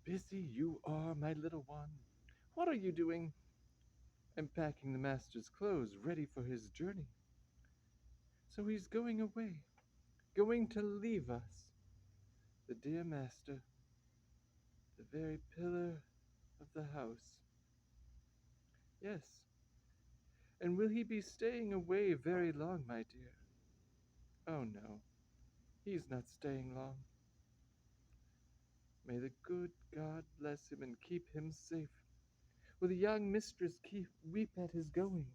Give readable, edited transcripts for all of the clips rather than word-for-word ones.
busy you are, my little one. What are you doing? I'm packing the master's clothes, ready for his journey. So he's going away, going to leave us. The dear master, the very pillar of the house. Yes. And will he be staying away very long, my dear? Oh no, he's not staying long. May the good God bless him and keep him safe. Will the young mistress weep at his going?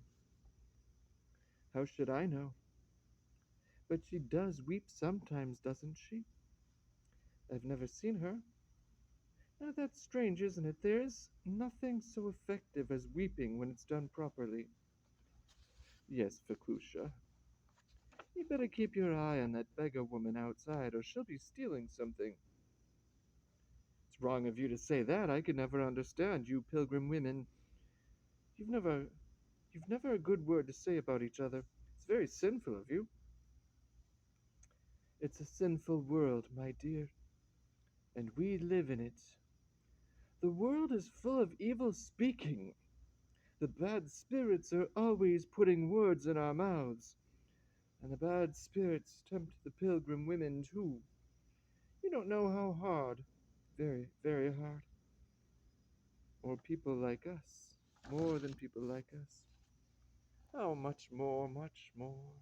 How should I know? But she does weep sometimes, doesn't she? I've never seen her. Now that's strange, isn't it? There's nothing so effective as weeping when it's done properly. Yes, Feclusha. You better keep your eye on that beggar woman outside, or she'll be stealing something. It's wrong of you to say that. I could never understand you pilgrim women. You've never you've never a good word to say about each other. It's very sinful of you. It's a sinful world, my dear, and we live in it. The world is full of evil speaking. The bad spirits are always putting words in our mouths, and the bad spirits tempt the pilgrim women too. You don't know how hard, very, very hard, or people like us, more than people like us. How much more, much more.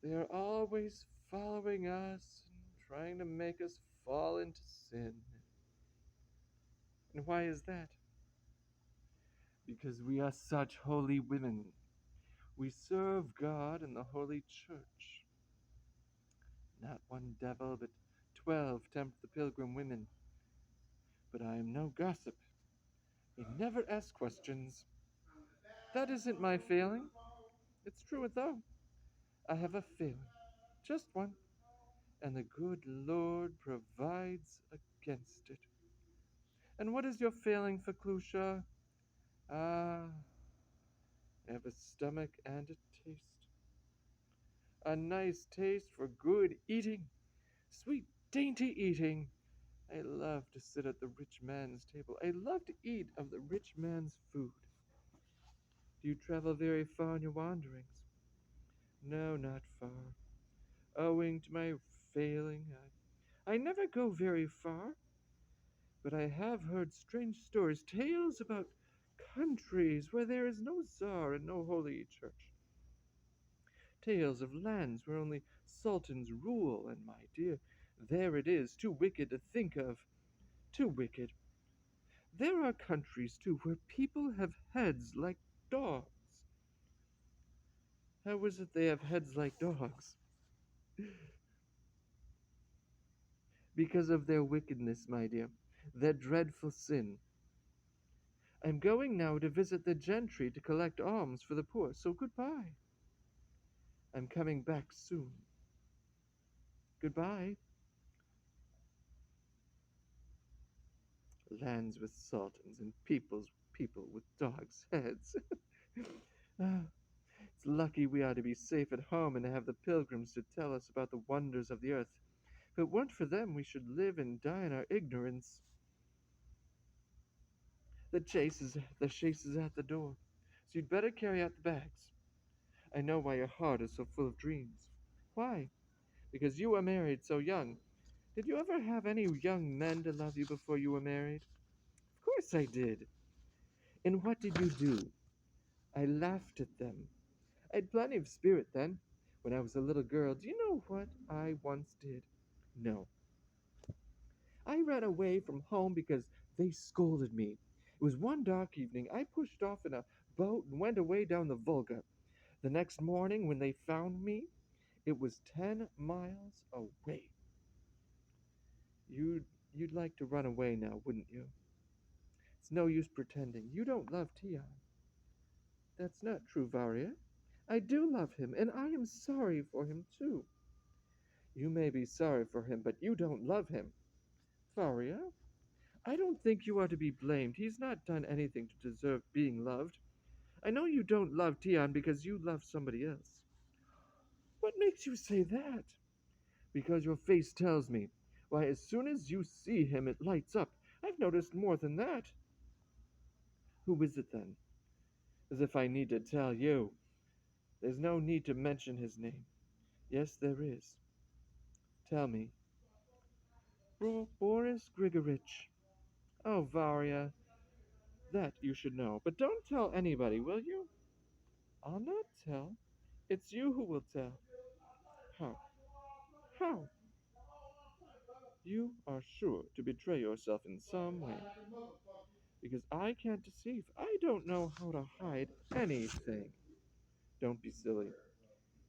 They are always following us and trying to make us fall into sin. And why is that? Because we are such holy women. We serve God in the holy church. Not one devil, but 12 tempt the pilgrim women. But I am no gossip. I never ask questions. That isn't my failing. It's true though. I have a failing. Just one. And the good Lord provides against it. And what is your failing, Feclusha? Ah, I have a stomach and a taste. A nice taste for good eating, sweet, dainty eating. I love to sit at the rich man's table. I love to eat of the rich man's food. Do you travel very far on your wanderings? No, not far. Owing to my failing, I never go very far. But I have heard strange stories, tales about countries where there is no czar and no holy church. Tales of lands where only sultans rule, and my dear, there it is, too wicked to think of. Too wicked. There are countries, too, where people have heads like dogs. How is it they have heads like dogs? Because of their wickedness, my dear, their dreadful sin. I'm going now to visit the gentry to collect alms for the poor, so goodbye. I'm coming back soon. Goodbye. Lands with sultans and people with dogs' heads. Ah, it's lucky we are to be safe at home and to have the pilgrims to tell us about the wonders of the earth. If it weren't for them, we should live and die in our ignorance. The chase is at the door, so you'd better carry out the bags. I know why your heart is so full of dreams. Why? Because you were married so young. Did you ever have any young men to love you before you were married? Of course I did. And what did you do? I laughed at them. I had plenty of spirit then, when I was a little girl. Do you know what I once did? No. I ran away from home because they scolded me. It was one dark evening. I pushed off in a boat and went away down the Volga. The next morning, when they found me, it was 10 miles away. You'd like to run away now, wouldn't you? It's no use pretending. You don't love Tian. That's not true, Varia. I do love him, and I am sorry for him too. You may be sorry for him, but you don't love him. Varia, I don't think you are to be blamed. He's not done anything to deserve being loved. I know you don't love Tian because you love somebody else. What makes you say that? Because your face tells me. Why, as soon as you see him, it lights up. I've noticed more than that. Who is it then? As if I need to tell you. There's no need to mention his name. Yes, there is. Tell me. Boris Grigorich. Oh, Varya, that you should know. But don't tell anybody, will you? I'll not tell. It's you who will tell. How? How? You are sure to betray yourself in some way. Because I can't deceive. I don't know how to hide anything. Don't be silly.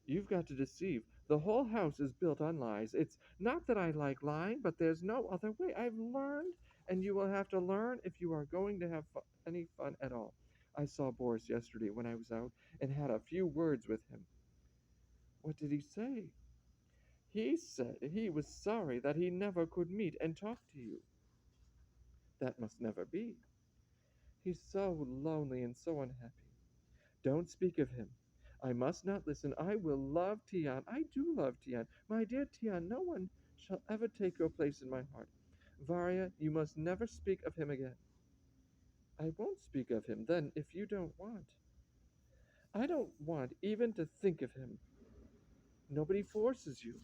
You've got to deceive. The whole house is built on lies. It's not that I like lying, but there's no other way. I've learned, and you will have to learn if you are going to have any fun at all. I saw Boris yesterday when I was out and had a few words with him. What did he say? He said he was sorry that he never could meet and talk to you. That must never be. He's so lonely and so unhappy. Don't speak of him. I must not listen. I will love Tian. I do love Tian. My dear Tian, no one shall ever take your place in my heart. Varya, you must never speak of him again. I won't speak of him then if you don't want. I don't want even to think of him. Nobody forces you.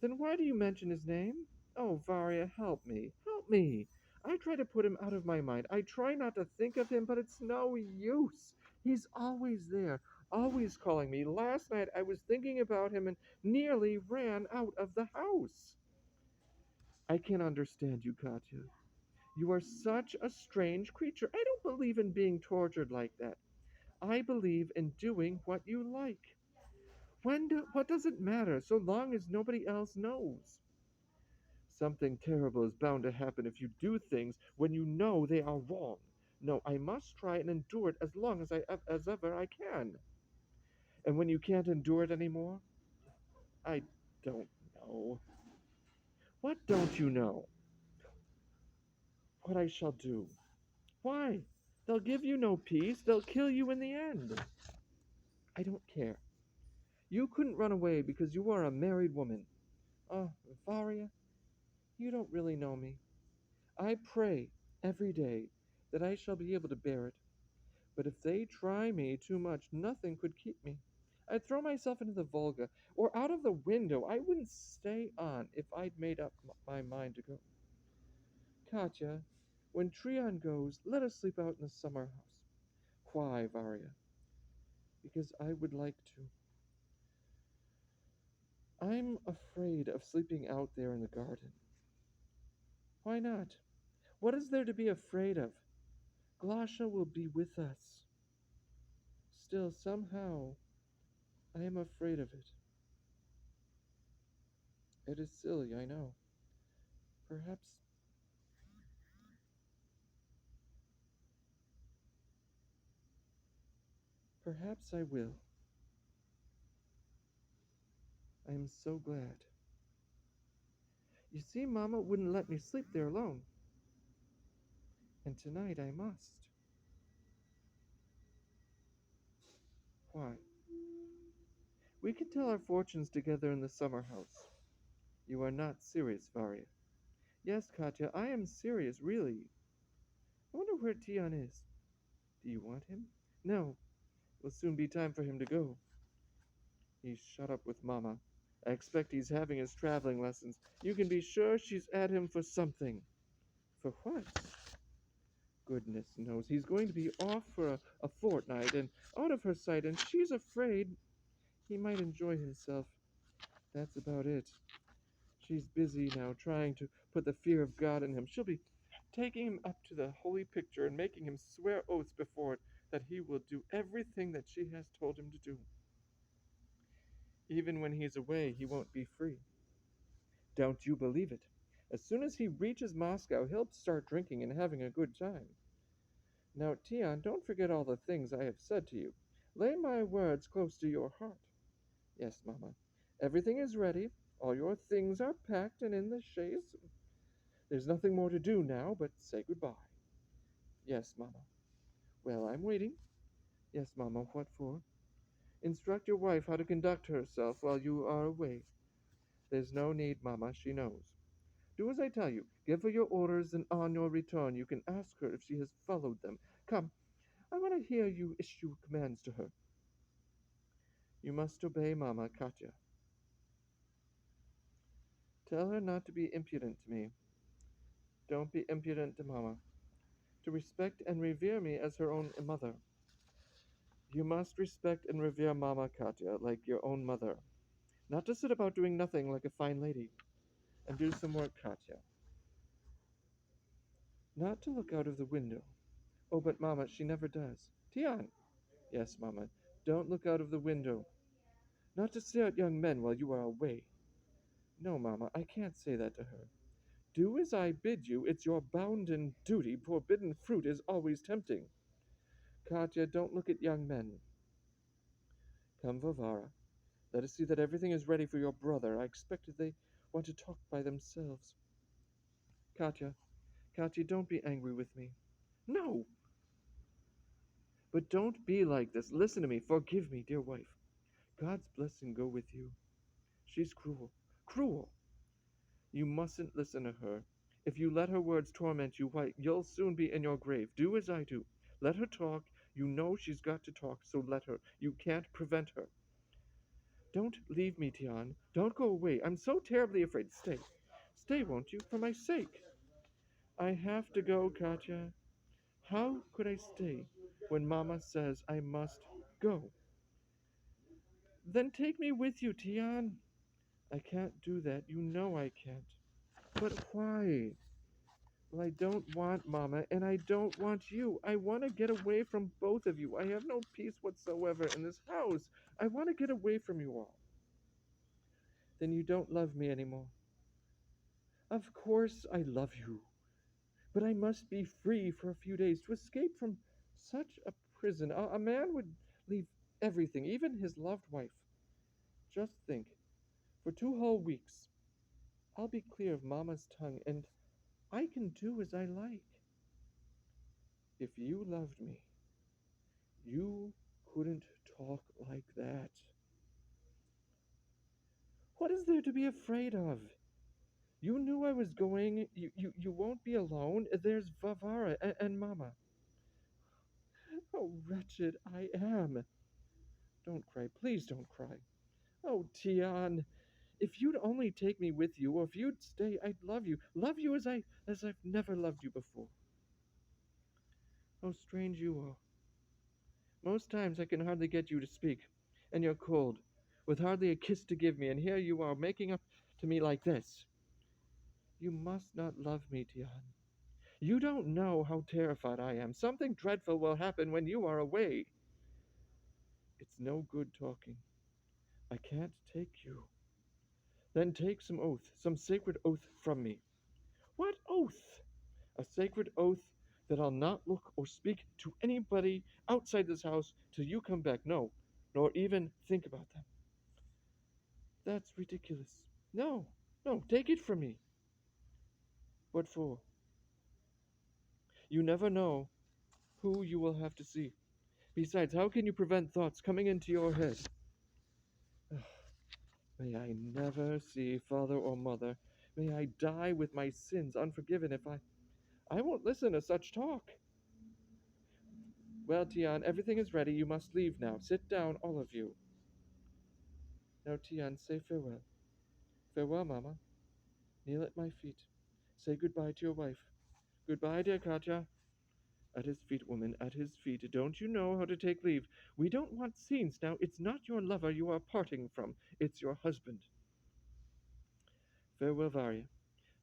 Then why do you mention his name? Oh, Varya, help me. Help me. I try to put him out of my mind. I try not to think of him, but it's no use. He's always there, always calling me. Last night I was thinking about him and nearly ran out of the house. I can't understand you, Katya. You are such a strange creature. I don't believe in being tortured like that. I believe in doing what you like. What does it matter so long as nobody else knows? Something terrible is bound to happen if you do things when you know they are wrong. No, I must try and endure it as long as ever I can. And when you can't endure it anymore, I don't know. What don't you know? What I shall do. Why? They'll give you no peace. They'll kill you in the end. I don't care. You couldn't run away because you are a married woman. Oh, Varya, you don't really know me. I pray every day that I shall be able to bear it. But if they try me too much, nothing could keep me. I'd throw myself into the Volga or out of the window. I wouldn't stay on if I'd made up my mind to go. Katya, when Trion goes, let us sleep out in the summer house. Why, Varya? Because I would like to. I'm afraid of sleeping out there in the garden. Why not? What is there to be afraid of? Glasha will be with us. Still, somehow, I am afraid of it. It is silly, I know. Perhaps Perhaps I will. I am so glad. You see, Mamma wouldn't let me sleep there alone. And tonight I must. Why? We can tell our fortunes together in the summer house. You are not serious, Varya. Yes, Katya, I am serious, really. I wonder where Tian is. Do you want him? No. It will soon be time for him to go. He's shut up with Mamma. I expect he's having his traveling lessons. You can be sure she's at him for something. For what? Goodness knows. He's going to be off for a fortnight and out of her sight, and she's afraid he might enjoy himself. That's about it. She's busy now trying to put the fear of God in him. She'll be taking him up to the holy picture and making him swear oaths before it that he will do everything that she has told him to do. Even when he's away, he won't be free. Don't you believe it? As soon as he reaches Moscow, he'll start drinking and having a good time. Now, Tian, don't forget all the things I have said to you. Lay my words close to your heart. Yes, Mamma. Everything is ready. All your things are packed and in the chaise. There's nothing more to do now but say goodbye. Yes, Mamma. Well, I'm waiting. Yes, Mamma. What for? Instruct your wife how to conduct herself while you are away. There's no need, Mamma. She knows. Do as I tell you. Give her your orders, and on your return you can ask her if she has followed them. Come, I want to hear you issue commands to her. You must obey Mama, Katya. Tell her not to be impudent to me. Don't be impudent to Mama. To respect and revere me as her own mother. You must respect and revere Mama, Katya, like your own mother. Not to sit about doing nothing like a fine lady. And do some work, Katya. Not to look out of the window. Oh, but Mama, she never does. Tian! Yes, Mama. Don't look out of the window. Not to stare at young men while you are away. No, Mama, I can't say that to her. Do as I bid you. It's your bounden duty. Forbidden fruit is always tempting. Katya, don't look at young men. Come, Varvara. Let us see that everything is ready for your brother. I expected they want to talk by themselves. Katya, Katya, don't be angry with me. No! But don't be like this. Listen to me. Forgive me, dear wife. God's blessing go with you. She's cruel. Cruel! You mustn't listen to her. If you let her words torment you, why, you'll soon be in your grave. Do as I do. Let her talk. You know she's got to talk, so let her. You can't prevent her. Don't leave me, Tian. Don't go away. I'm so terribly afraid. Stay. Stay, won't you? For my sake. I have to go, Katya. How could I stay when Mama says I must go? Then take me with you, Tian. I can't do that. You know I can't. But why? Well, I don't want Mama, and I don't want you. I want to get away from both of you. I have no peace whatsoever in this house. I want to get away from you all. Then you don't love me anymore. Of course I love you. But I must be free for a few days to escape from such a prison. A man would leave everything, even his loved wife. Just think, for 2 whole weeks, I'll be clear of Mama's tongue, and I can do as I like. If you loved me, you couldn't talk like that. What is there to be afraid of? You knew I was going. You won't be alone. There's Varvara and Mama. How wretched I am. Don't cry. Please don't cry. Oh, Tian, if you'd only take me with you, or if you'd stay, I'd love you. Love you as I've never loved you before. How strange you are. Most times I can hardly get you to speak, and you're cold, with hardly a kiss to give me, and here you are making up to me like this. You must not love me, Tian. You don't know how terrified I am. Something dreadful will happen when you are away. It's no good talking. I can't take you. Then take some oath, some sacred oath from me. What oath? A sacred oath that I'll not look or speak to anybody outside this house till you come back. No, nor even think about them. That's ridiculous. No, no, take it from me. What for? You never know who you will have to see. Besides, how can you prevent thoughts coming into your head? May I never see father or mother. May I die with my sins unforgiven if I won't listen to such talk. Well, Tian, everything is ready. You must leave now. Sit down, all of you. Now, Tian, say farewell. Farewell, Mama. Kneel at my feet. Say goodbye to your wife. Goodbye, dear Katya. At his feet, woman, at his feet. Don't you know how to take leave? We don't want scenes now. It's not your lover you are parting from. It's your husband. Farewell, Varya.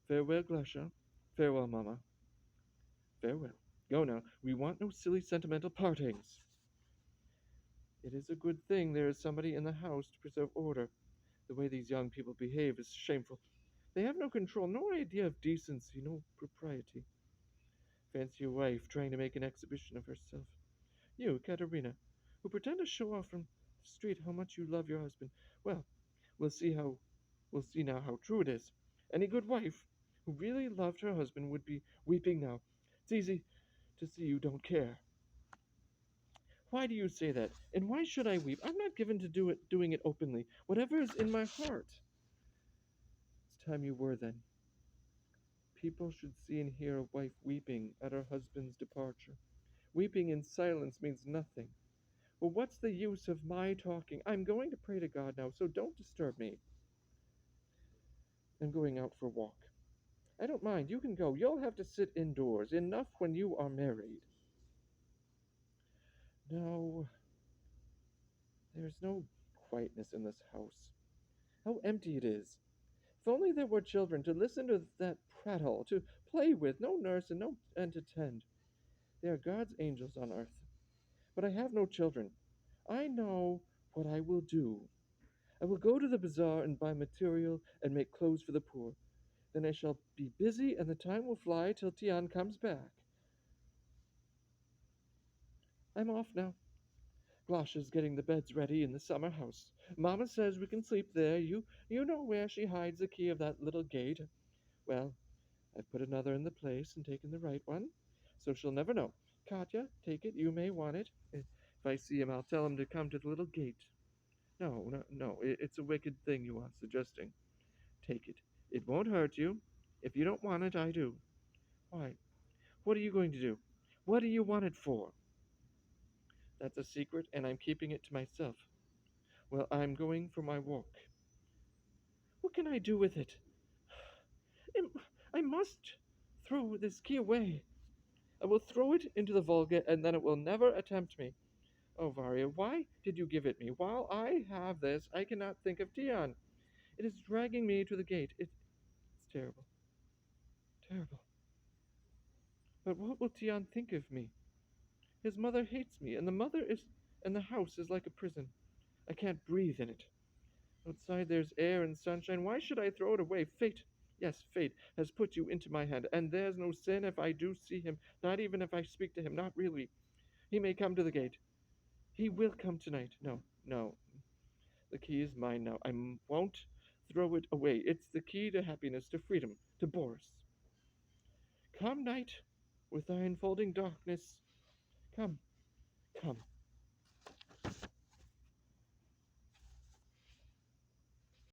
Farewell, Glasha. Farewell, Mama. Farewell. Go now. We want no silly sentimental partings. It is a good thing there is somebody in the house to preserve order. The way these young people behave is shameful. They have no control, no idea of decency, no propriety. Fancy your wife trying to make an exhibition of herself. You, Katerina, who pretend to show off from the street how much you love your husband. Well, we'll see now how true it is. Any good wife who really loved her husband would be weeping now. It's easy to see you don't care. Why do you say that? And why should I weep? I'm not given to doing it openly. Whatever is in my heart. It's time you were then. People should see and hear a wife weeping at her husband's departure. Weeping in silence means nothing. Well, what's the use of my talking? I'm going to pray to God now, so don't disturb me. I'm going out for a walk. I don't mind. You can go. You'll have to sit indoors. Enough when you are married. No, there's no quietness in this house. How empty it is. If only there were children to listen to that prattle, to play with, no nurse and no and to tend. They are God's angels on earth. But I have no children. I know what I will do. I will go to the bazaar and buy material and make clothes for the poor. Then I shall be busy, and the time will fly till Tian comes back. I'm off now. Glosha's getting the beds ready in the summer house. Mamma says we can sleep there. You know where she hides the key of that little gate. Well, I've put another in the place and taken the right one, so she'll never know. Katya, take it. You may want it. If I see him, I'll tell him to come to the little gate. No, no, no. It's a wicked thing you are suggesting. Take it. It won't hurt you. If you don't want it, I do. Why? What are you going to do? What do you want it for? That's a secret, and I'm keeping it to myself. Well, I'm going for my walk. What can I do with it? I must throw this key away. I will throw it into the Volga, and then it will never attempt me. Oh, Varya, why did you give it me? While I have this, I cannot think of Tian. It is dragging me to the gate. It's terrible. Terrible. But what will Tian think of me? His mother hates me, and the house is like a prison. I can't breathe in it. Outside there's air and sunshine. Why should I throw it away? Fate, yes, fate has put you into my hand, and there's no sin if I do see him, not even if I speak to him, not really. He may come to the gate. He will come tonight. No, no. The key is mine now. Won't throw it away. It's the key to happiness, to freedom, to Boris. Come, night, with thy enfolding darkness. Come, come.